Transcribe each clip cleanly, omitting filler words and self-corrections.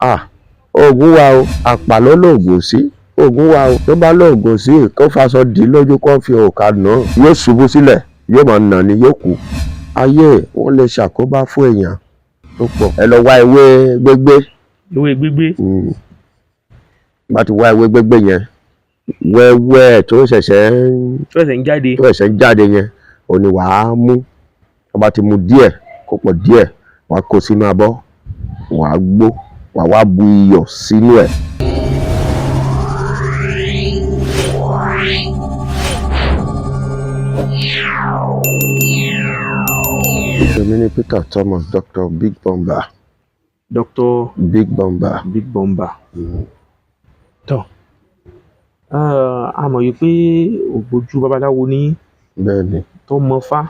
oògùn wa o, àpà ló lóògùn sí. Oògùn wa o, tó bá lóògùn sí kó faṣọ dì í lójú kó fi òkà nà yóò ṣubú sílẹ̀, yóò máa nà ni yóò kú. Ayé wọn lè ṣàkóbá fún èèyàn tó pọ̀. Ẹ lọ wá ewé gbégbé. Ewé gbígbé. Bá ti wá ewé gbégbé yẹn wẹ́wẹ́ tó ṣẹ̀ṣẹ̀ ń jáde yẹn òun ni wàá mú. Tó bá ti mu díẹ̀ kó pọ̀ díẹ̀, wàá kó sínú abọ́, wàá gbó, wàá wá bu iyọ̀ sínú ẹ̀. Èmi ni Peter Thomas, Dr. Big Bomber. Dr. Big Bomber. Big Bomber. Tọ́ a mọ̀ yìí pé ògbójú babaláwo ní. Bẹ́ẹ̀ni. Tó mọ fá,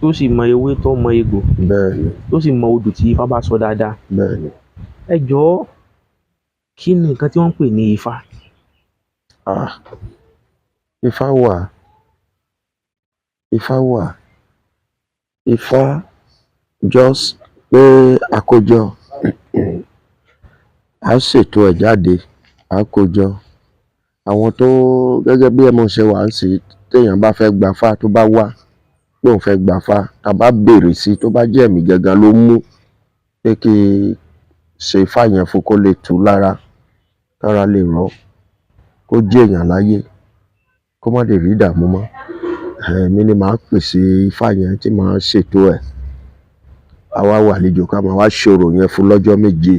tó sì mọ ewé, tó mọ egbò. Bẹ́ẹ̀ni. Tó sì mọ odù tí ifá bá sọ dáadáa. Bẹ́ẹ̀ni. Ẹ jọ̀ọ́, kí ni nǹkan tí wọ́n ń pè ní ifá? Ifá wà. Ifá wà. Ifá just pé àkójọ a ṣètò ẹ̀ jáde, àkójọ àwọn tó gẹ́gẹ́ bí ẹmọ ṣe wà ń sí téèyàn bá fẹ́ gbafá tó bá wá pé òun fẹ́ gbafá, tá bá béèrè sí tó bá jẹ́ ẹ̀mí gangan ló mú pé kí ṣe ifá yẹn fún kó lè tù lára, kára lè rọ̀, kó jẹ́ èèyàn láyé, kó má lè rí ìdààmú mọ́. Èmi ni màá pèsè ifá yẹn tí màá ṣètò ẹ̀. A wá wà àlejò ká máa wá ṣòro yẹn fún lọ́jọ́ méje.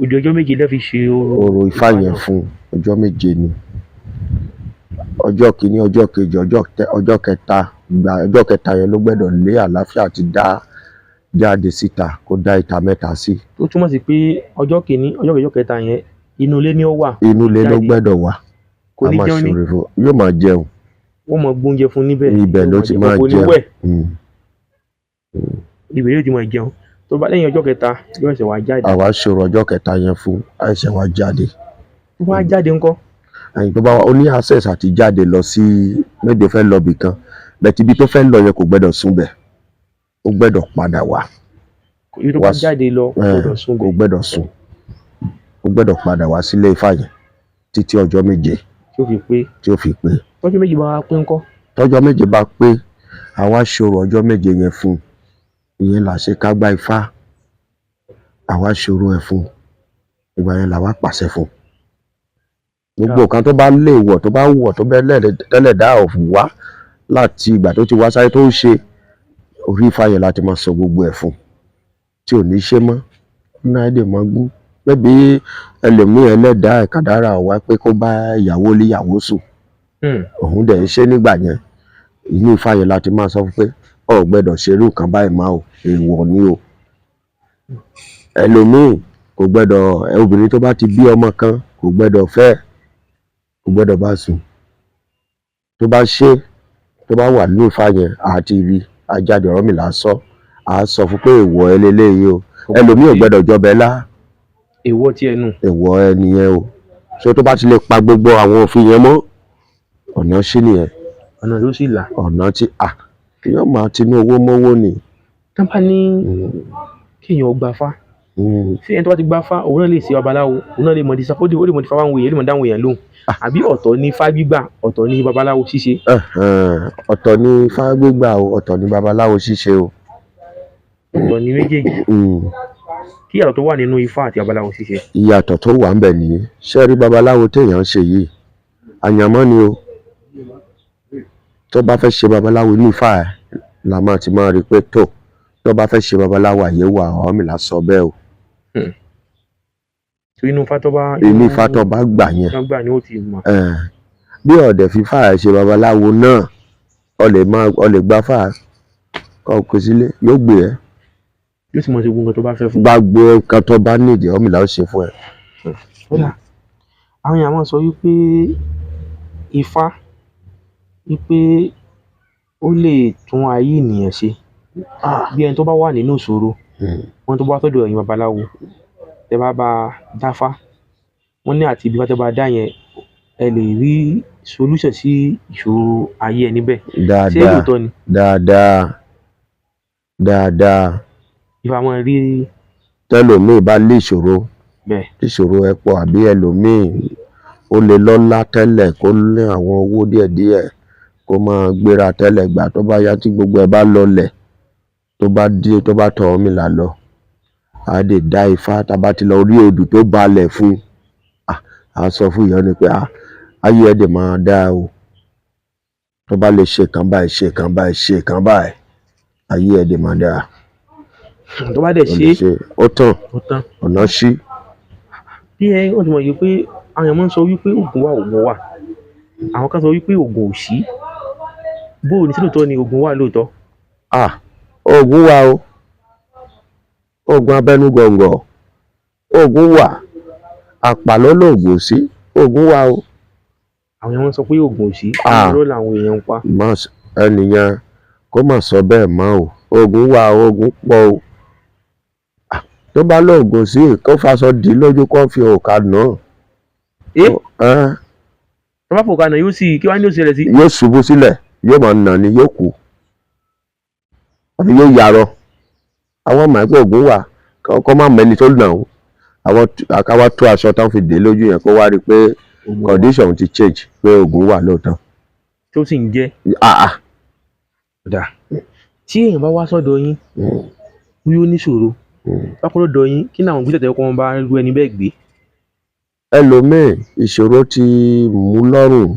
Ojú ọjọ́ méje lẹ́ fi ṣe orò ifá yẹn fún ọjọ́ méje ni. Ọjọ́ kìíní, ọjọ́ kejì, ọjọ́ kẹta, ọjọ́ kẹta yẹn ló gbọ́dọ̀ lé àlàáfíà ti dá jáde síta, kó dá ìta mẹ́ta sí. Tó túmọ̀ sí pé ọjọ́ kìíní, ọjọ́ kejì, ọjọ́ kẹta yẹn inú ilé ni ó wà. Inú ilé ló gbọ́dọ̀ wà. Kò ní jẹun ní. Yóò máa jẹun. Wọ́n máa gbóúnjẹ fún níbẹ̀. Ibẹ̀ ló ti máa jẹun. Ibẹ̀ yóò ti máa jẹun. Tó bá lẹ́yìn ọjọ́ kẹta yóò ṣẹ̀ wá jáde. Àwa ṣòro ọjọ́ kẹta yẹn fún, a ṣẹ̀ wá jáde. Tó bá jáde ńkọ́? Ẹ̀yìn tó bá wà ó ní access àti jáde lọ sí méje fẹ́ lọ bìkan, bẹ̀tí ibi tó fẹ́ lọ yẹn kò gbọ́dọ̀ sùn bẹ̀, ó gbọ́dọ̀ padà wá. Ibi tó bá jáde lọ kò gbọ́dọ̀ sùn bẹ̀. Kò gbọ́dọ̀ sùn, ó gbọ́dọ̀ padà wá sílé ifá yẹn títí ọjọ́ méje. Tí ó fi pé. Tọ́jọ́ méje bá wá pé ńkọ́? Tọ́jọ́ méje bá pé, àwa ṣòro ọjọ́ méje yẹn fún. Ìyẹn là ṣe kágbá ifá. Àwa ṣòro ẹ̀ fún. Ìgbà yẹn làwa pàṣẹ fún. Gbogbo nǹkan tó bá lè wọ̀, tó bá wọ̀, tó bẹ́ tẹ́lẹ̀ dá wá láti ìgbà tó ti wá sáyé tó ń ṣe, orí ifá yẹn láti máa sọ gbogbo ẹ̀ fún. Tí ò ní ṣe mọ́, náà dè mọ́ gún. Bẹ́ẹ̀ ẹlòmíì ẹlẹ́dàá ẹ̀kádàrá wá pé kó bá ìyàwó léyàwó sùn. Òun dẹ̀ ń ṣe nígbà yẹn. Inú ifá yẹn láti máa sọ pé o gbọ́dọ̀ ṣerú nǹkan báyìí máa o, èèwọ̀ ni o. Ẹlòmíì kò gbọ́dọ̀, obìnrin tó bá ti bí ọmọ kan kò gbọ́dọ̀ fẹ́, kò gbọ́dọ̀ bá sùn. Tó bá ṣe, tó bá wà nínú ifá yẹn àti rí ajáde Ọ̀rúnmìlà sọ, a sọ fún pé èèwọ̀ ẹ leléyìí o. Ẹlòmíì ò gbọ́dọ̀ jọbẹ̀ lá. Èèwọ̀ tí ẹnu. Èèwọ̀ ẹ nìyẹn o. So tó bá ti lè pa gbogbo àwọn òfin yẹn mọ́, ọ̀nà ṣí nìyẹn. Ọ̀nà ló sì là. Ọ̀nà tí yóò máa tinú owó mọ́wó ni. Tá bá ní kéèyàn gbafá. Ṣé ẹni tó bá ti gbafá, òun náà lè ṣe babaláwo, òun náà lè mọ̀ dísá, ó lè mọ̀ dífá wáwọn èèyàn, ó lè mọ̀ dáwọn èèyàn lóhùn. Àbí ọ̀tọ̀ ni ifá gbígbà, ọ̀tọ̀ ni babaláwo ṣíṣe. Ọ̀tọ̀ ni ifá gbígbà o, ọ̀tọ̀ ni babaláwo ṣíṣe o. Ọ̀tọ̀ ni méjèèjì. Kí ìyàtọ̀ tó wà nínú ifá àti babaláwo ṣíṣe? Ìyàtọ̀ tó wà ń bẹ̀ nìyí. Ṣé rí babaláwo téèyàn ń ṣe yìí? Àyànmọ́ ni o. Tó bá fẹ́ ṣe babaláwo inú ifá ẹ̀ la máa ti máa rí pé tó bá fẹ́ ṣe babaláwo àyè wà, Ọ̀rúnmìlà sọ bẹ́ẹ̀ o. Inú ifá tó bá gbà yẹn. Tó gbà ni ó ti mọ̀. Bí ọ̀dẹ̀ fífá ẹ̀ ṣe babaláwo náà, o lè gbafá kọ́ kó sílé, yóò gbé ẹ. Yóò sì mọ̀ sí gbogbo nǹkan tó bá fẹ́ fún. Gbàgbé nǹkan tó bá nídìí, Ọ̀rúnmìlà ó ṣe fún ẹ. Àwọn èèyàn máa sọ wípé ifá wípé ó lè tún ayé ènìyàn ṣe. Bí ẹni tó bá wà nínú ìṣòro, wọ́n tó bá tọ́jú ẹ̀yin babaláwo, tẹ bá dáfá, wọ́n ní àti ibi tẹ́ bá dá yẹn, ẹ lè rí solution sí ìṣòro ayé ẹni bẹ́ẹ̀. Ṣé lóòótọ́ ni? Dáadáa. Ifá máa rí. Tẹ́lòmíì bá lé ìṣòro bẹ́ẹ̀ ìṣòro ẹ pọ̀ àbí ẹlòmíì ó lè lọ́lá tẹ́lẹ̀ kó ní àwọn owó díẹ̀díẹ̀ kó máa gbéra tẹ́lẹ̀ gbà tó bá yá tí gbogbo ẹ bá lọlẹ̀ tó bá tọ̀ ọ́ mi là lọ á lè dá ifá tá a bá ti lọ rí odù tó balẹ̀ fún a sọ fún ìyá ni pé ayé ẹ̀ dẹ̀ máa dá o tó bá lè ṣe kan báyìí ṣe kan báyìí ṣe kan báyìí ayé ẹ̀ dẹ̀ máa dá tó bá dẹ̀ ṣe ó tán ó tán. ọ̀nà ṣí. bí ẹ ó ti mọ̀ yìí pé àwọn èèyàn máa ń sọ wípé oògùn wà àwọn kan sọ wípé oògùn ò sí bó o ní sí lóòótọ́ ni oògùn wà lóòótọ́. oògùn wà o oògùn abẹnugọ̀ngọ̀ oògùn wà àpàlọ́ lóògùn sí oògùn wà o. àwọn èèyàn máa ń sọ pé oògùn ò sí irọ́ làwọn èèyàn ń pa. ẹnìyàn kó má sọ bẹ́ẹ̀ mọ́ o oògùn wà oògùn pọ̀ o tó bá lóògùn sí kó faṣọ dì í lójú kó fi òkà náà. tó bá fòkà náà yóò sì kí wàá ní òṣèlè sí. yóò ṣubú sílẹ̀ yóò máa nà ní yóò kú àbí yóò yarọ àwọn ọmọ ẹgbẹ́ ògùn wà kó má mẹ́ni tó nà ó àwọn akáwá tó aṣọ tán fi dé lójú yẹn kó wá rí i pé condition ti change pé ògùn wà lóòótọ́. tó sì ń jẹ́. tí èèyàn bá wá sọ́dọ̀ yín bí ó níṣòro pápá lọ́dọ̀ yín kí ni àwọn ìgbésẹ̀ tẹ́wọ́ kan bá rú ẹni bẹ́ẹ̀ gbé. ẹlòmíì ìṣòro ti mú lọ́rùn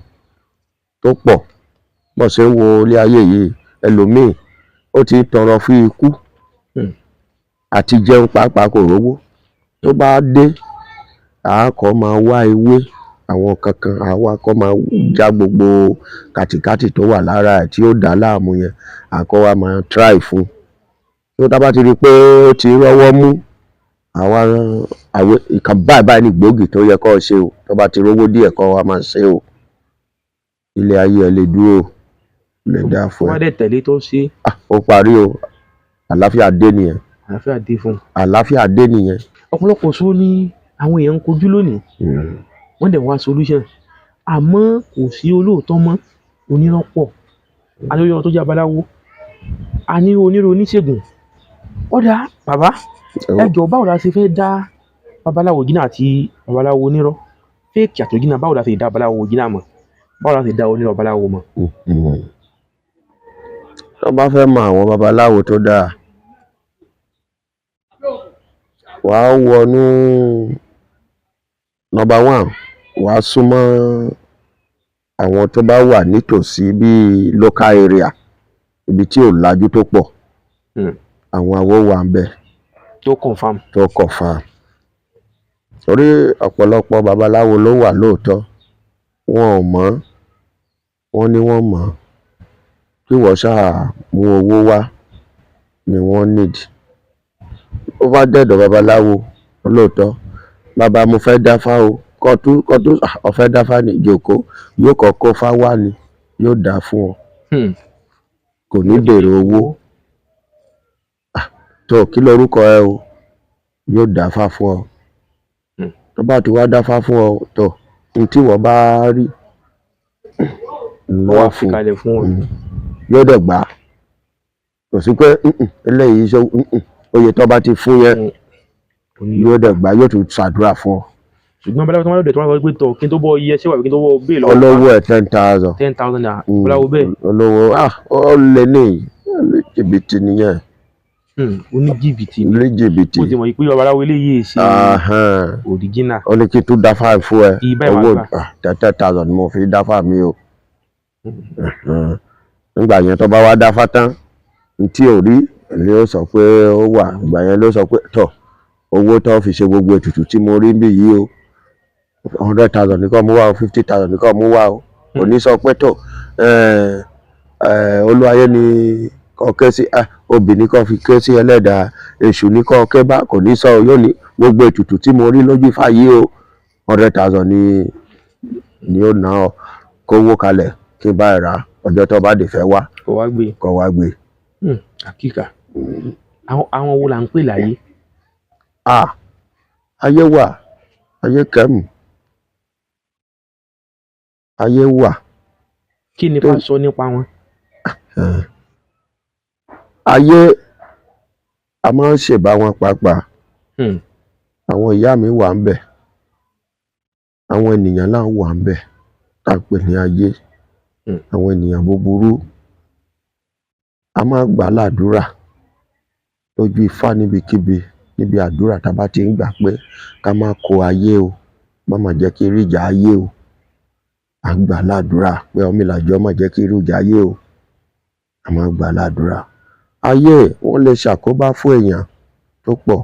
tó pọ̀ bó ṣe ń wo ilé ayé yìí ẹlòmíì ó ti tọrọ fún ikú àti jẹun pàápàá kò rówó tó bá dé àákọ́ máa wá ewé àwọn kankan àwa kọ́ máa já gbogbo kàtìkàtì tó wà lára ẹ̀ tí ó dá láàmú yẹn àkọ́ wa máa try fún tó tá bá ti rí i pé ó ti rọ́wọ́ mú àwa ìkan báyìí ní gbòógì tó yẹ kó ṣe o tó bá ti rówó díẹ̀ kó wa máa ṣe o ilé ayé ẹ lè dúró lè dá fún ẹ. wọ́n á dẹ̀ tẹ̀lé tó ṣe. ó parí o àlàáfíà dé nìyẹn. àlàáfíà dé fún un. àlàáfíà dé nìyẹn. ọ̀pọ̀lọpọ̀ sọ ni àwọn èèyàn ń kojú lónìí wọ́n dẹ̀ wá solution àmọ́ kò sí olóòótọ́ mọ́ onírọ́ pọ̀ alóyún tó jẹ́ babaláwo a ní onírò oníṣègùn ọ̀dà bàbá ẹ jọ̀ọ́ báwo la ṣe fẹ́ dá babaláwo jìnnà àti babaláwo onírọ́ fẹ́ẹ̀kì àti òjìnnà báwo la ṣe dá babaláwo jìnnà mọ̀ báwo la ṣe dá onírọ́ babaláwo mọ̀. tó bá fẹ́ mọ àwọn babaláwo tó dáa wàá wọnú number one wàá súnmọ́ àwọn tó bá wà nítòsí bíi local area ibi tí ò lajú tó pọ̀ àwọn àwo wà ń bẹ̀ tó confam. torí ọ̀pọ̀lọpọ̀ babaláwo ló wà lóòótọ́ wọn ò mọ̀ wọ́n ní wọ́n mọ̀ kí wọ́n ṣáà mú owó wá ni wọ́n need ó bá dẹ̀dọ̀ babaláwo lóòótọ́ bàbá mo fẹ́ dáfá o kọ́tú ọ̀fẹ́ dáfá ní ìjòkó yóò kọ́kọ́ fá wá ni yóò dá fún ọ kò ní bèrè owó tó kí lorúkọ ẹ o yóò dáfá fún ọ tó bá ti wá dáfá fún ọ tó n tí wọ́n bá rí wọ́n fi kalẹ̀ fún ọ yóò dẹ̀ gbà kò sí pé eléyìí ṣe oyè tó bá ti fún yẹn yóò dẹ̀ gbà yóò tún ṣàdúrà fún ọ. ṣùgbọ́n bẹ́ẹ̀ tó máa lọ́dẹ̀ tó máa sọ pé tọ̀ kí n tó bọ́ iye ṣé wà kí n tó bọ́ bẹ́ẹ̀ lọ́wọ́. olówó ẹ̀ 10,000. 10,000 naira bọ́láwo bẹ́ẹ̀. olówó ó lè ní jìbìtì nìyẹn. oníjìbìtì ní jìbìtì. ó ti mọ̀ pé babaláwo eléyìí ṣe òrìjínà. ó ní kí n tún dáfà fún ẹ ìbá ìwà owó gbà. 10,000 ni mo fi dáfà mi o. nígbà yẹn tó bá wá dáfà tán tí ò rí ni ó sọ pé ó wà ìgbà yẹn ló sọ pé tọ owó tó fi ṣe gbogbo ètùtù tí mo rí bí yìí o 100,000 nìkan mú wá o 50,000 nìkan mú wá o òní sọ pé tọ olúwayé ni kò ké sí obìnrin kan fi ké sí ẹlẹ́dàá èṣù ní kò ké bá kò ní sọ yóò ní gbogbo ètùtù tí mo rí lójú Ifá yìí o 100,000 ni ó ná ọ kówó kalẹ̀ kí n bá ẹ̀ rà ọjọ́ tó bá dé fẹ́ wá kó wá gbé. àkíkà àwọn wo là ń pè láyé. ayé wà ayé kẹ́mù ayé wà. kí ni ká sọ nípa wọn. ayé a máa ń ṣèbá wọn pàápàá àwọn ìyá mi wà ńbẹ̀, àwọn ènìyàn náà wà ńbẹ̀ tá ń pè ní ayé, àwọn ènìyàn búburú. A máa gbà á ládùúrà lójú Ifá níbikíbi, níbi àdúrà tá a bá ti ń gbà pé ká má kó ayé o, má mà jẹ́ kí rí ìjà ayé o. À ń gbà á ládùúrà pé Ọmọlàjọ má jẹ́ kí rí ìjà ayé o. A máa gbà á ládùúrà. Ayé wọ́n lè ṣàkóbá fún èèyàn tó pọ̀.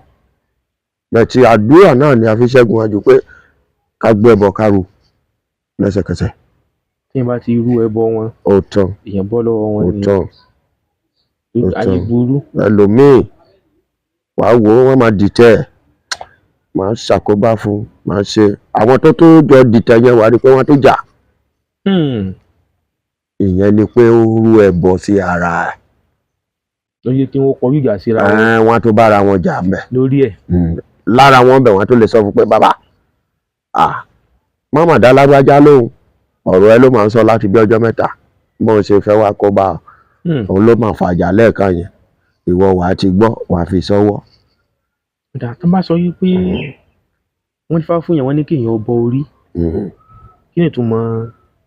Bẹ̀tì àdúrà náà ni a fi ṣẹ́gun wọn, ju pé ká gbé ẹbọ ká rú lẹ́sẹ̀kẹsẹ̀. tí n bá ti rú ẹbọ wọn Ó tán, èèyàn bọ́ lọ́wọ́ wọn ó ni tán, ó ayé tán. burú. Ẹlòmíì wàá wò ó, wọ́n máa dìtẹ̀ ẹ̀, máa ṣàkóbá fún, máa ṣe. Àwọn tó jọ dìtẹ̀ yẹn wàá rí pé wọ́n tó jà. Ìyẹn ni pé ó rú ẹbọ sí ara ẹ̀. ló yẹ kí wọ́n kọjú ìjà síra wọn Wọ́n á tó bára wọn jà ńbẹ̀. lórí ẹ̀. Lára wọn bẹ̀ wọ́n tó lè sọ fún pé bàbá má mà dá lágbájá lóhùn, ọ̀rọ̀ ẹ ló máa ń sọ láti bí ọjọ́ mẹ́ta, bó o ṣe fẹ́ wá kó bá ọ. Òun ló máa fàjà lẹ́ẹ̀kan yẹn, ìwọ wàá ti gbọ́, wàá fi sọ́wọ́. Ìdá tó bá sọ yí pé wọ́n ti fá fún yẹn, wọ́n ní kí èèyàn bọ orí, kí ni ìtumọ̀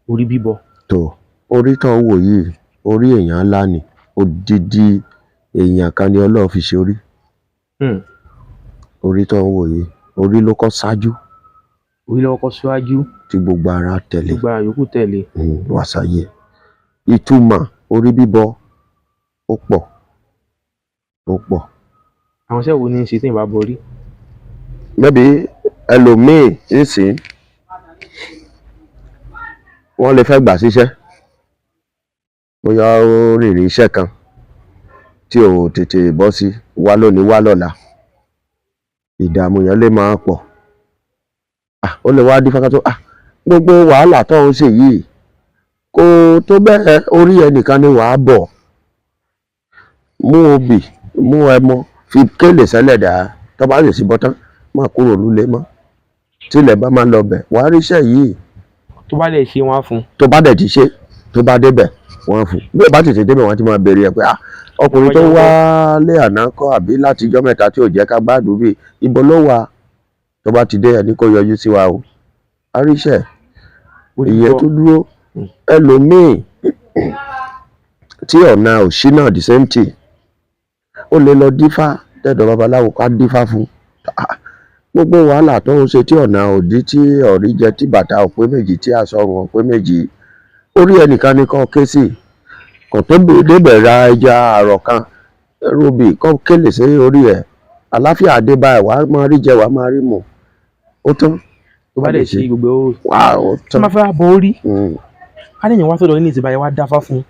orí bíbọ? Tó orí tó ń wò yìí, orí èèyàn ńlá ni, odidi èèyàn kan ni Ọlọ́run fi ṣe orí. Orí tó ń wò yìí, orí ló kọ́ ṣáájú, orí lọ́wọ́ kọ́ síwájú tí gbogbo ara tẹ̀lé gbogbo ara yòókù tẹ̀lé. wá sáyé. Ìtumọ̀ orí bíbọ ó pọ̀, ó pọ̀. àwọn iṣẹ́ wo ni ń ṣe tí èèyàn bá bọ orí? Maybe ẹlòmíì nísìn wọ́n lè fẹ́ gbà síṣẹ́, bóyá ó rìnrìn iṣẹ́ kan tí ò tètè bọ́ sí, wá lónìí wá lọ́la, ìdààmú yẹn lè máa pọ̀. Ó lè wá dífá ká tó gbogbo wàhálà tó ń ṣe yìí kò tó bẹ́ẹ̀, orí ẹnìkan ni wàá bọ̀. Mú obì, mú ẹmọ, fi kélè sẹ́lẹ̀ dà, tó bá lè sí bọ́tán má kúrò lólé mọ́. Tílẹ̀ bá máa lọ bẹ̀, wàá ríṣẹ́ yìí. tó bá lè ṣe wọn á fún. Tó bá dẹ̀ ti ṣe, tó bá débẹ̀ wọ́n á fún. Bí ò bá tètè débẹ̀ wọ́n á ti máa béèrè ẹ̀ pé ọkùnrin tó wá lé àná kọ́ àbí láti ijọ́ mẹ́ta tí ò jẹ́ ká gbádùn bí ibo ló wà. Tó bá ti dé ẹni kó yọjú sí wa o. A ríṣẹ́ ìyẹn tó dúró. Ẹlòmíì tí ọ̀nà òṣì náà the same thing, ó lè lọ dífá tẹ̀dọ̀ babaláwo ká dífá fún. Gbogbo wàhálà tó ń ṣe tí ọ̀nà òdí, tí ọ̀rí jẹ, tí bàtà òpé méjì, tí aṣọ ọrùn òpé méjì, orí ẹnìkan ni kò ké sí. Kò tó débẹ̀ ra ẹja àrọ̀ kan, rúbì kọ́ kélé sí orí ẹ̀, àláfíà àdébá ẹ̀, wàá máa rí jẹ, wàá máa rí mu. Ó tán. tó bá lè ṣe gbogbo ó tí tán. wọ́n fẹ́ bọ orí, ká ní èèyàn wá sọ́dọ̀ ní ìsìnbáyé wá dáfá fún,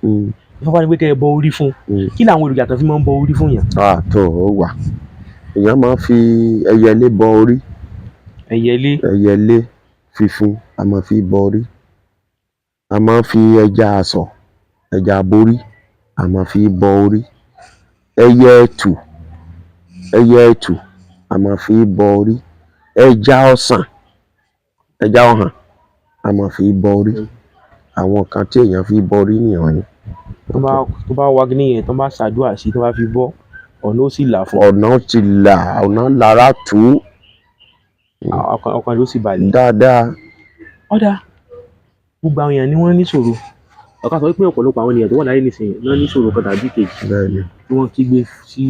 Ifá wá ní pé kẹ́ ẹ bọ orí fún, kí làwọn èròjà tó fi máa ń bọ orí fún yàn? Tó ó wà. Èèyàn máa ń fi ẹyẹlé bọ orí. ẹyẹlé Ẹyẹlé funfun a máa fi bọ orí. A máa ń fi ẹja àsọ̀, ẹja aborí, a máa fi bọ orí. Ẹyẹ ẹtù a máa fi bọ orí. Ẹja ọsàn, ẹja ọ̀hàn a máa fi bọ orí. Àwọn kan tí èèyàn fi bọ orí nìyẹn ni. tó bá wá kíní yẹn, tó bá ṣàdúrà sí, tó bá fi bọ́, ọ̀nà ó sì là fún. Ọ̀nà ti là, ọ̀nà lára tù ú ọkàn ló sì balẹ̀. dáadáa. ọ̀dà gbogbo àwọn èèyàn ni wọ́n níṣòro. ọ̀ká sọ pé ọ̀pọ̀lọpọ̀ àwọn ènìyàn tó wà láyé nísìnyí ló níṣòro kan tàbí kejì, Bẹ́ẹ̀ni, tí wọ́n kígbe sí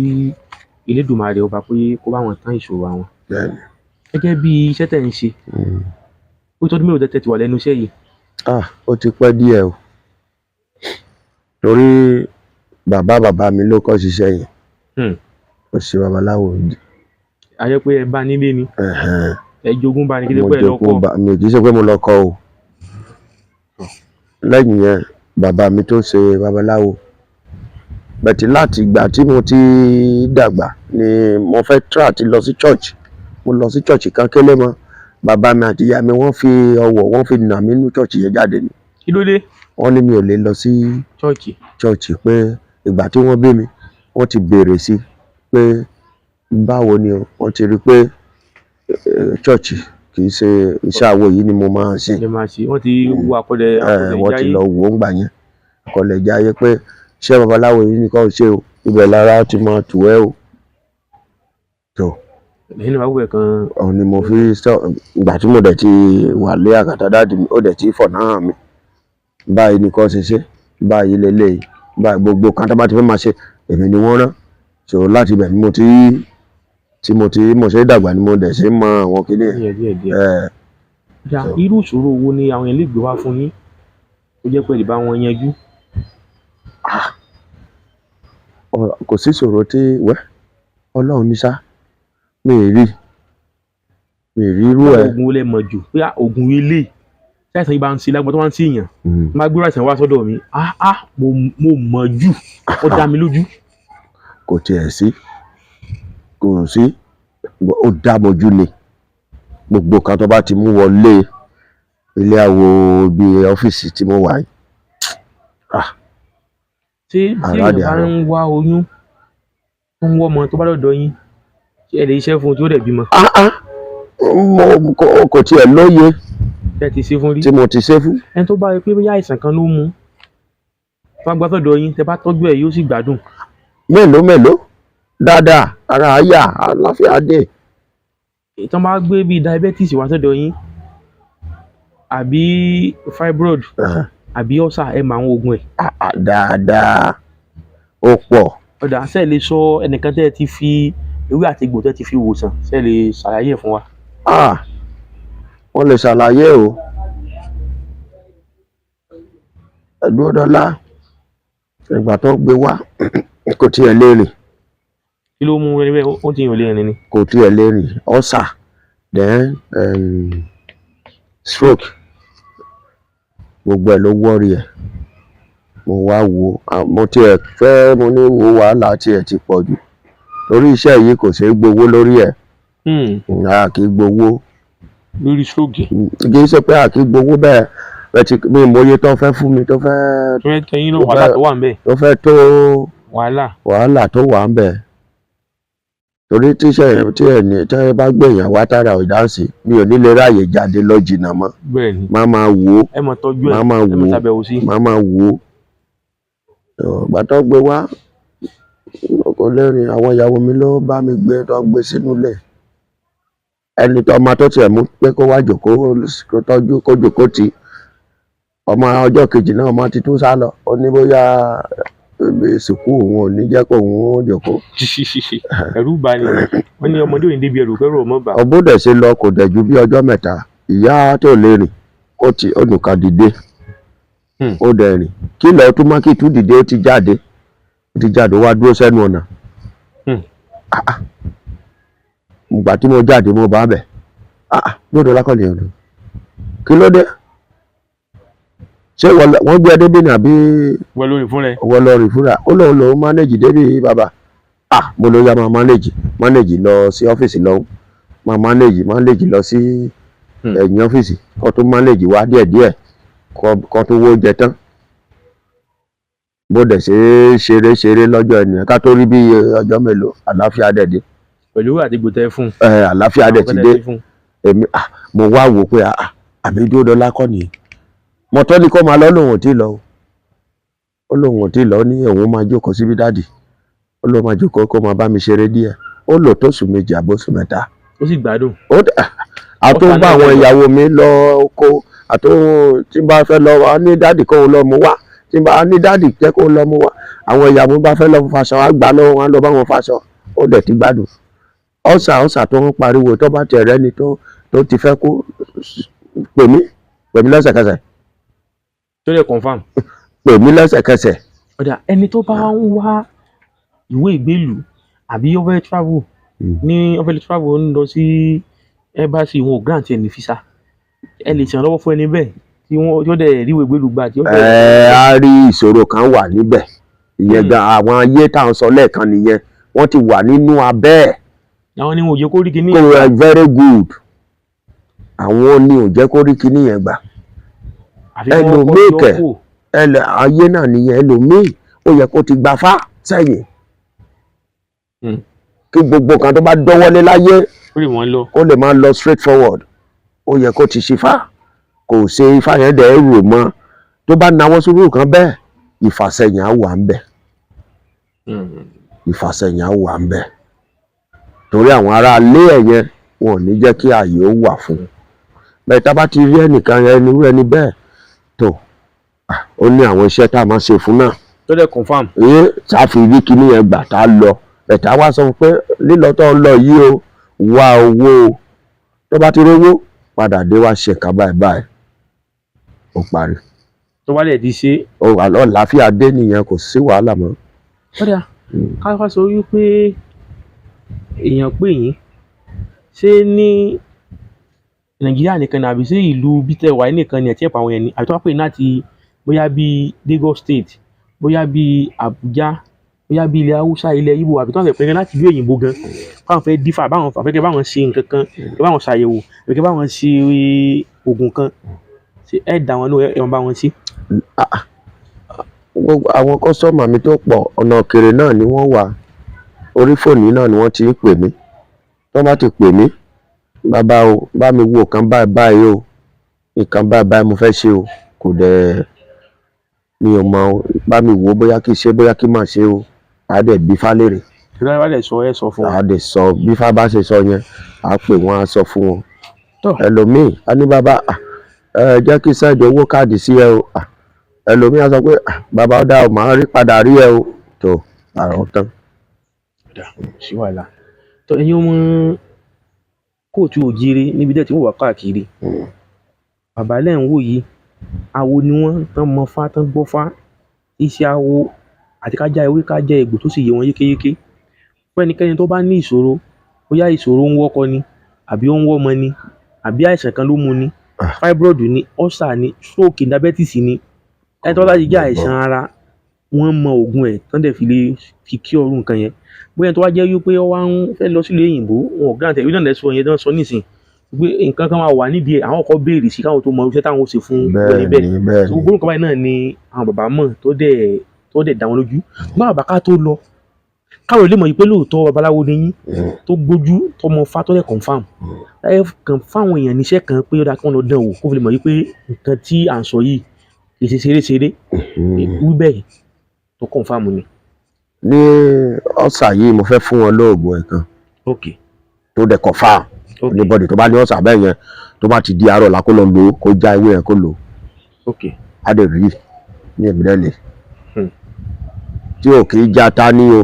Elédùmarè ọba pé kó bá wọn tán ìṣòro àwọn. bẹ́ẹ̀ni. gẹ́gẹ́ bí iṣẹ́ tẹ̀ ń ṣe, ó tọ́dún mélòó tẹ́ ti wà lẹ́nu iṣẹ́ yìí? Ó ti pẹ́ díẹ̀ o. Torí bàbá mi ló kọ́ ṣiṣẹ́ yẹn. Ó ṣe babaláwo. a jẹ́ pé ẹ bá nílé ni, ẹ jogún bá ní kí ló Mo pẹ́ lọ́kọ́. jogún mi, kì í ṣe pé mo lọ kọ́ o. Lẹ́yìn yẹn bàbá mi tó ṣe babaláwo, bẹ̀tì láti ìgbà tí mo ti dàgbà ni mo fẹ́ àti lọ sí church. Mo lọ sí church kan kélé mọ́. Bàbá mi àti ìyá mi wọ́n fi ọwọ́, wọ́n fi nà mí nínú church yẹn jáde ni. kí ló dé? Wọ́n ní mi ò lè lọ sí church pé ìgbà tí wọ́n bí mi wọ́n ti béèrè sí pé báwo ni o. Wọ́n ti rí pé church kì í ṣe iṣẹ́ àwo yìí ni mo máa ṣe. wọ́n ti wo àkọlẹ̀ Wọ́n ti jáyé. lọ wò ó ńgbà yẹn, àkọlẹ̀ jáyé pé iṣẹ́ babaláwo yìí nìkan ò ṣe o, ibẹ̀ lára ti máa tù ẹ́ o. Tó lẹ́yìn náà wáwẹ̀ kan. òun ni mo fi sọ ìgbà tí mo dẹ̀ ti wà lé àkàtà dáàdì mi ó dẹ̀ ti fọ̀nà hàn mi báyìí ni kò ṣe ṣe báyìí lélẹ́yìí báyìí gbogbo kan tó bá ti fẹ́ máa ṣe èmi ni wọ́n rán so láti ibẹ̀ ni mo ṣe dàgbà ni mo dẹ̀ ṣe mọ àwọn kinní díẹ̀. Irú ìṣòro wo ni àwọn ilé ìgbé wá fún yín tó jẹ́ pé lè bá wọn yanjú? kò sí ìṣòro tí Ọlọ́run ní sá mi ì rí irú ẹ̀. Oògùn wo lẹ mọ̀ jù pé oògùn ilé tí àìsàn yìí bá ń ṣe lágbọ́n tó máa ń ṣèyàn máa gbé àìsàn wá sọ́dọ̀ mi mo mọ̀ jù ó dá mi lójú. kò tiẹ̀ sí ó dá mojú ni gbogbo kan tó bá ti mú wọlé ilé àwo bíi ọ́fíìsì tí mo wà yìí. tí èèyàn bá ń wá oyún tó ń wọ́ ọmọ tó bá lọ́dọ̀ yín ṣé ẹ lè iṣẹ́ fún un tí ó dẹ̀ bímọ? kò tiẹ̀ lóye ti ṣe fún rí tí mo ti ṣe fún. ẹni tó bá rí pé bóyá àìsàn kan ló mú tó bá gbá sọ́dọ̀ yín tẹ bá tọ́jú ẹ̀ yóò sì gbádùn. mélòó dáadáa ara àyà àlàáfíà dé. ìtàn bá gbé bíi diabetes wá sọ́dọ̀ yín àbí fibroid àbí ulcer ẹ mọ àwọn oògùn ẹ̀. dáadáa ó pọ̀. ọ̀dà ṣe lè sọ ẹnìkan tẹ́ ẹ ti fi ewé àti egbò tẹ́ ẹ ti fi wòsàn ṣe lè ṣàlàyé ẹ̀ fún wa. wọ́n lè ṣàlàyé o. Ẹ̀dúródọ́lá ìgbà tó gbé wá kò tiẹ̀ lè rìn. kí ló mú ẹni bẹ́ẹ̀ ó ti yàn lè rìn ni. kò tiẹ̀ lè rìn ulcer then stroke gbogbo ẹ̀ ló wọ́ọ̀rì ẹ̀. mo wá wo mo tiẹ̀ fẹ́ mo ní wo wàhálà tiẹ̀ ti pọ̀ jù torí iṣẹ́ yìí kò ṣeé gbowó lórí ẹ̀. a kì í gbowó lórí stroke. kì í ṣe pé a kì í gbowó bẹ́ẹ̀ mi mòye tó fẹ́ fún mi tó fẹ́ tẹyin náà wàhálà tó wà ń bẹ̀. tó fẹ́ tó wàhálà tó wà ń bẹ̀ torí tíṣẹ́ tí ẹ bá gbèyàn wá tára ìdáǹsì mi ò ní lè ráàyè jáde lọ jìnnà mọ́. bẹ́ẹ̀ni máa wò ó ẹ mọ̀ tọ́jú ẹ̀ ẹ mọ̀ ṣàbẹ̀wò sí. máa wò ó ìgbà tó gbé wá kò lẹ́rìn àwọn ìyàwó mi ló bá mi gbé tó gbé sínú ilé ẹni tó ọmọ tó tiẹ̀ mú pé kó wá jòkó kó tọ́jú kó jòkó tì ọmọ ọjọ́ kejì náà ọmọ ti tún sá lọ ó ní bóyá ìsìnkú òun ò ní jẹ́ kó òun ó jòkó. ẹ̀rù bà ni wọ́n ní ọmọdé òyìnbó débi ẹ̀rù kẹ́rù ọmọ bà. ọbúdẹ̀ ṣe lọ kò dẹ̀ ju bí ọjọ́ mẹ́ta ìyá tó lè rìn ó nùkà dìde ó dẹ̀ rìn kí lọ́ọ́ tún má kí tún dìde ó ti jáde wá dúró sẹ́nu ọ̀nà. ìgbà tí mo jáde mo bá bẹ̀ gbọ́dọ̀ lákọ̀ọ́lẹ̀ ọ̀nà kí ló dé ṣé wọ́n gbé ẹdẹ bí ní àbí wọ́n lórí fún rẹ̀ wọ́n lọ rí fúnra ó lòun mánéjì débi bàbá mo ló yá máa mánéjì lọ sí ọ́fíìsì lọ́hùn máa mánéjì lọ sí ẹ̀yìn ọ́fíìsì kó tó mánéjì wá díẹ̀díẹ̀ kó tó wó jẹ tán bó dẹ̀ ṣeré lọ́jọ́ ènìyàn ká tó rí bí ọjọ́ mélòó àlàáfíà dẹ̀ dé. pẹ̀lú àdìgbò tẹ́ fún. àlàáfíà dẹ̀ ti dé èmi mo wá wò pé àbí Dúródọlá kọ́ nìyí mo tọ́ ní kó máa lọ lòun ò tí lọ ó lòun ò tí lọ ní òun máa jókòó síbi dáàdì ó lóun máa jókòó kó máa bá mi ṣeré díẹ̀ ó lò tó sùn méjì àbóṣù mẹ́ta. ó sì gbádùn. àtún bá àwọn ìyàwó mi lọ oko àtún tí n bá fẹ́ lọ wá ní dáàdì kóun lọ mú wá tí n bá ní dáàdì jẹ́ kóun lọ mú wá àwọn ìyàwó bá fẹ́ lọ faṣọ á gbà lọ́wọ́ wọn lọ bá wọn faṣọ ó dẹ̀ ti gbádùn. ọ̀sà tó ń pariwo tó bá tẹ̀ rẹ́ni tó ti fẹ́ kó pè mí lẹ́sẹ̀kẹsẹ̀. tó lè confam. pè mí lẹ́sẹ̀kẹsẹ̀. ọ̀dà ẹni tó bá ń wá ìwé ìgbélùú àbí ó fẹ́ travel ní ó fẹ́ travel ń lọ sí embassy wọn ò grant ẹni visa ẹ lè ṣàn lọ́wọ́ fún ẹni bẹ́ẹ̀ tí wọ́n dẹ̀ rí ìwé ìgbélùú gbà tí ó dẹ̀. á rí ìṣòro kan wà níbẹ̀ ìyẹn gan àwọn ayé tá à ń sọ lẹ́ẹ̀kan nìyẹn wọ́n ti wà nínú abẹ́ ẹ̀. àwọn ni wọn ò jẹ́ kó rí kinní yẹn gbà. very good àwọn ni ò jẹ́ kó rí kinní yẹn gbà. ẹlòmíì kẹ ayé náà nìyẹn ẹlòmíì ó yẹ kó ti gbà fá sẹ́yìn kí gbogbo kan tó bá dọ́wọ́lé láyé ó lè máa lọ straight forward ó yẹ kó ti ṣífà kò ṣe ifá yẹn dẹ̀ rò mọ́ tó bá náwó sórí kan bẹ́ẹ̀ ìfàsẹ́yìn á wà ń bẹ̀ ìfàsẹ́yìn á wà ń bẹ̀ torí àwọn ará ilé ẹ̀ yẹn wọn ò ní jẹ́ kí ààyè ó wà fún un. Bẹ́ẹ̀ tá bá ti rí ẹnìkan ẹni irú ẹni bẹ́ẹ̀ tó ó ní àwọn iṣẹ́ tá a máa ṣe fún náà tó dẹ̀ confam. tá a fi rí kinní yẹn gbà tá a lọ ẹ̀ta wá sọ pé lílọ tó ń lọ yìí o wá owó o tó bá ti rówó padà dé wá ṣe nǹkan báyìí báyìí ó parí. tó bá dẹ̀ ti ṣe. ó wà lọ láfíà dé nìyẹn kò sí wàhálà mọ́. kódà ká wá sọ wípé èèyàn pè yín ṣé ní Nàìjíríà nìkan ni àbí sí ìlú bítẹ̀ wáyé nìkan ni ẹ̀ tí ẹ̀ pa àwọn yẹn ni àbí tó wá pè ní láti bóyá bíi Lagos State bóyá bíi Abuja bóyá bíi ilẹ̀ Haúsá ilẹ̀ Ìgbò àbí tó wọ́n fẹ́ pẹ́ẹ́rẹ́ láti ìlú òyìnbó gan káwọn fẹ́ dífà báwọn fẹ́ kẹ́ báwọn ṣe nǹkan kan kẹ́ báwọn ṣàyẹ̀wò kẹ́ báwọn ṣe oògùn kan ẹ̀ dà wọn náà ẹ̀ wọn bá wọn ṣe. àwọn kọ́sọ́mà mi tó pọ̀ ọ̀nà òkèrè náà ni wọ́n wà orí fóònù náà ni wọ́n ti ń pè mí tó bá ti pè mí bàbá o bá mi wo nǹkan báyìí báyìí o nǹkan báyìí báyìí mo fẹ́ ṣe o kò dẹ̀ mi ò mọ bá mi wo bóyá kí ṣe bóyá kí má ṣe o á dẹ̀ bí fálérè. ìrora wà lẹ̀ sọ ẹ sọ fún wọn. á dẹ̀ sọ bí fá bá ṣe sọ yẹn á pè wọ́n á sọ fún wọn. ẹlòmíì á ní bàbá jẹ́ kí sẹ́ẹ̀dì owó káàdì sí ẹ o ẹlòmíì á sọ pé bàbá ó dá o máa rí padà rí ẹ o tó àrùn tán. ṣé wàhálà tó ẹ̀yin ọmọ kóòtù òjire níbi dẹ́ tí wọ́n wà káàkiri bàbá lẹ́ ń wò yìí awo ni wọ́n tán mọ fá tán gbọ́ fá iṣẹ́ awo àti kájá ewé kájá egbò tó sì yé wọn yékéyéké fún ẹnikẹ́ni tó bá ní ìṣòro bóyá ìṣòro ń wọ́kọ ni àbí ó ń wọ́mọ ni àbí àìsàn kan ló mú ni fibroid ni ulcer ni stroke diabetes ni ẹni tó bá ti jẹ́ àìsàn ara wọ́n mọ oògùn ẹ̀ tán dẹ̀ fi lè fi kí ọrùn nǹkan yẹn bóyá tó wá jẹ́ wípé ó wá ń fẹ́ lọ sílùú òyìnbó wọn ò grant ìwé náà lẹ́sọ̀ yẹn tó ń sọ nísìn pé nǹkan kan máa wà nídìí ẹ̀ àwọn kan béèrè sí káwọn tó mọ iṣẹ́ táwọn ó ṣe fún wọn níbẹ̀ tó gbogbo nǹkan báyìí náà ni àwọn bàbá mọ̀ tó dẹ̀ dá wọn lójú gbọ́n bàbá ká tó lọ káwọn lè mọ̀ yìí pé lóòótọ́ babaláwo ni yín tó gbójú tọmọ fa tó dẹ̀ confam ẹ kàn fáwọn èèyàn níṣẹ́ kan pé ó dáa kí wọ́n lọ dán wò kó fi lè mọ̀ yìí pé nǹkan tí à ń sọ yìí kì í ṣe ṣeré wí bẹ́ẹ̀ tó confam ni. ní ọ̀sà yìí mo fẹ́ fún wọn lóògùn ẹ̀ kan tó dẹ̀ confam anybody tó bá ní ọ̀sà bẹ́ẹ̀ yẹn tó bá ti di àárọ̀ la kó lọ lò ó kó já ewé yẹn kó lò ó á dẹ̀ rí ní ìbílẹ̀ lè tí ò kì í já ta ní o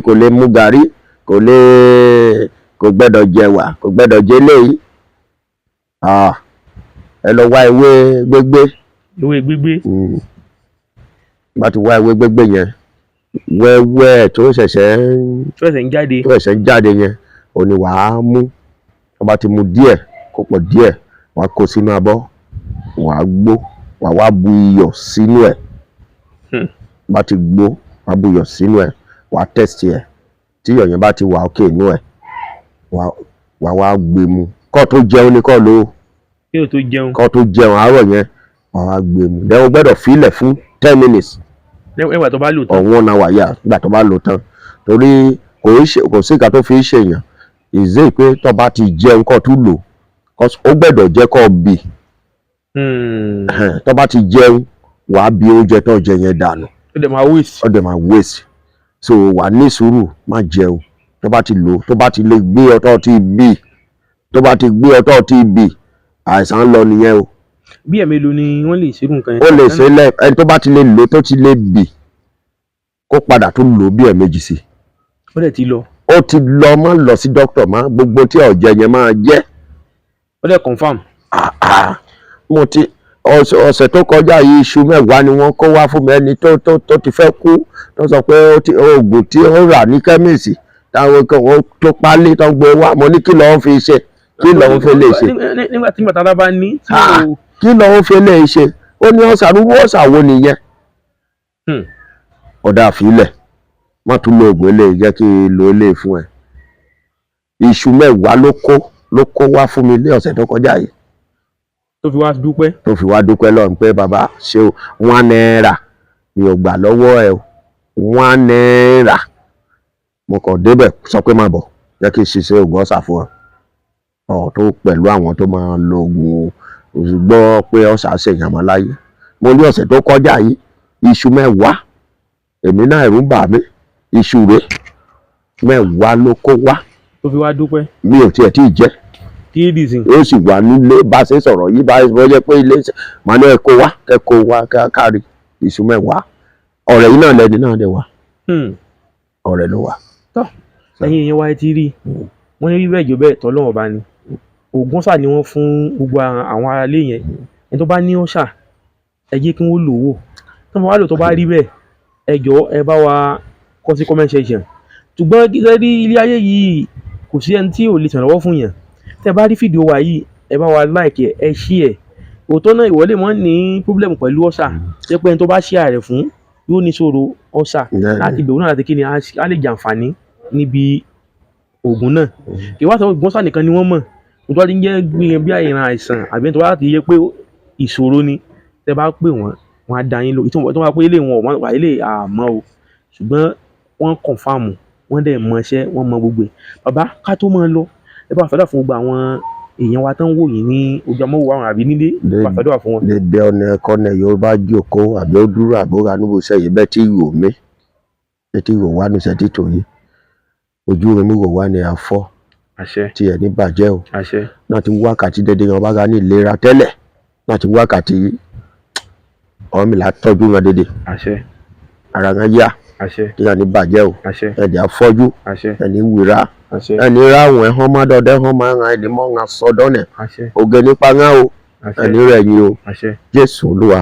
kò lè mú gàrí kò gbẹ́dọ̀ jẹ wà kò gbẹ́dọ̀ jẹ léyìí ẹ lọ wá ewé gbégbé bá ti wá ewé gbégbé yẹn wẹ́wẹ́ tó ṣẹ̀ṣẹ̀ ń jáde yẹn ò ní wàá mú tó bá ti mu díẹ̀ kó pọ̀ díẹ̀ wàá kó sínú abọ́ wàá gbó wàá wá bu iyọ̀ sínú ẹ̀ bá ti gbó wàá bu iyọ̀ sínú ẹ̀ wàá tẹ̀sí ẹ̀ tí iyọ̀ yẹn bá ti wà ókè inú ẹ̀ wàá wá gbé mu kó tó jẹun ní kó lò ó kó tó jẹun àárọ̀ yẹn wàá wá gbé mu then o gbọ́dọ̀ fílẹ̀ fún 10 minutes ẹwà tó bá lò tán ọ̀wọ́n náà wà yà nígbà tó bá lò tán torí kò sí nǹkan tó fi ń ṣèyàn ìzé pé tó bá ti jẹun kó tún lò ó gbọ́dọ̀ jẹ́ kó bì tó bá ti jẹun wàá bí oúnjẹ tó jẹ yẹn dànù ó dẹ̀ máa waste so wà ní sùúrù má jẹun tó bá ti lò tó bá ti lè gbé ọtọ́ tí bì àìsàn lọ nìyẹn o. bí ẹ̀mí lo ni wọ́n lè ṣerú nǹkan yẹn. ó lè ṣe ẹni tó bá ti lè lò tó ti lè bì kó padà tó lò bí ẹ̀mejì sí. ó dẹ̀ ti lọ. ó ti lọ má lọ sí dókítà má gbogbo tí ọ̀jẹ̀ yẹn máa jẹ́. ó dẹ̀ confam. mo ti ọ̀sẹ̀ tó kọjá yìí iṣu mẹ́wàá ni wọ́n kó wá fún mi ẹni tó ti fẹ́ kú tó sọ pé oògùn tí ó rà ní kẹ́míìsì táwọn tó pálí tó gbé wá mo ní kí lọ́wọ́ fi ṣe kí lọ́wọ́ fi lè ṣe. nígbà tí bàtà bá ní. kí lọ́wọ́ fi lè ṣe ó ní ọ̀sà wo nìyẹn. ọ̀dà àfilẹ̀ má tún lo oògùn eléyìí jẹ́ kí n lo eléyìí fún ẹ. iṣu mẹ́wàá ló kó wá fún mi ní ọ̀sẹ̀ tó kọjá yìí. tó fi wá dúpẹ́ lọ́run pé bàbá ṣe o 1 naira mi ò gbà lọ́wọ́ ẹ o 1 naira mo kàn débẹ̀ sọ pé má bọ̀ jẹ́ kí n ṣiṣẹ́ oògùn ọ̀sà fún ọ tó pẹ̀lú àwọn tó máa lo oògùn gbọ́ pé ọ̀sà ṣèyàn mọ́ láyé mo ní ọ̀sẹ̀ tó kọjá yìí iṣu mẹ́wàá èmi náà ẹ̀rù ń bà mí iṣu rẹ̀ mẹ́wàá ló kó wá tó fi wá dúpẹ́ mi ò tiẹ̀ tí ì jẹ́ kí dìsìn. ó sì wà nílé bá a ṣe sọ̀rọ̀ yìí bá a jẹ́ pé ilé màá ní ẹ kó wá kárí iṣu mẹ́wàá ọ̀rẹ́ yìí náà lẹ́ni náà dẹ̀ wá ọ̀rẹ́ ló wà. tọ́ ẹ̀yin èèyàn wa ẹ ti rí wọ́n ní bíbẹ̀ jù bẹ́ẹ̀ tọ́lọ́wọ̀n bá ní oògùn ṣà ni wọ́n fún gbogbo àwọn aráalé yẹn ẹni tó bá ní ọ̀ṣà ẹ jẹ́ kí wọ́n lò wò tó bá wà lò tó bá rí bẹ́ẹ̀ ẹ jọ̀ọ́ ẹ bá wa kọ sí comment section ṣùgbọ́n gẹ́gẹ́ bí ilé ayé yìí kò sí ẹni tí ò lè ṣèrànwọ́ fún yẹn tẹ́ bá rí fídíò wa yìí ẹ bá wa like ẹ share òótọ́ náà ìwọlé mọ́ ní problem pẹ̀lú ọ̀ṣà ṣé pé ẹni tó bá share rẹ̀ fún yóò ní ṣòro ọ̀ṣà láti bẹ̀rù náà láti kí ni a lè jàǹfààní níbi oògùn náà kì í wá sọ oògùn ọ̀ṣà nìkan ni wọ́n mọ̀ nítorí wọ́n ti ń jẹ́ gbìyànjú bí àìràn àìsàn àbí nítorí wọ́n ti yẹ pé ìṣòro ni tẹ́ bá pè wọ́n á dá yín lò ìtumọ̀ tó wá pé ilé wọn wà ilé àmọ́ o ṣùgbọ́n wọ́n confam wọ́n dẹ̀ mọ iṣẹ́ wọ́n mọ gbogbo ẹ̀ bàbá ká tó máa lọ ẹ bá fẹ́dọ̀ fún gbogbo àwọn èèyàn wa tán wò yín ní ojú amóhùnmáwòrán àbí nílé bá fẹ́dọ̀ fún wọn. dédé ọ̀nà ẹ̀kọ́ náà yóò bá jókòó àbí ó dúró àbúrò níbo sẹ́yìn bẹ́ẹ̀ tí rò mí bẹ́ẹ̀ tí rò wá ní sẹ́tì tó yìí ojú rẹ̀ mi rò wá ní àfọ́ tí ẹ̀ ní bàjẹ́ o náà ti wákàtí dédé yan bá ga ní ìlera tẹ́lẹ̀ náà ti wákàtí ọ̀rọ̀ mi là tọ́jú wọn dédé ara wọn yá tí wọn ní bàjẹ́ o ẹ̀dẹ̀ afọ́jú ẹni wìrà ẹni ráwọn ẹ̀hán má dọ̀dẹ́ ẹ̀hán má ra ẹni mọ́ ra sọ́dọ̀ nẹ̀ ògè nípa ńlá o ẹni rẹ̀ yín o Jésù Olúwa.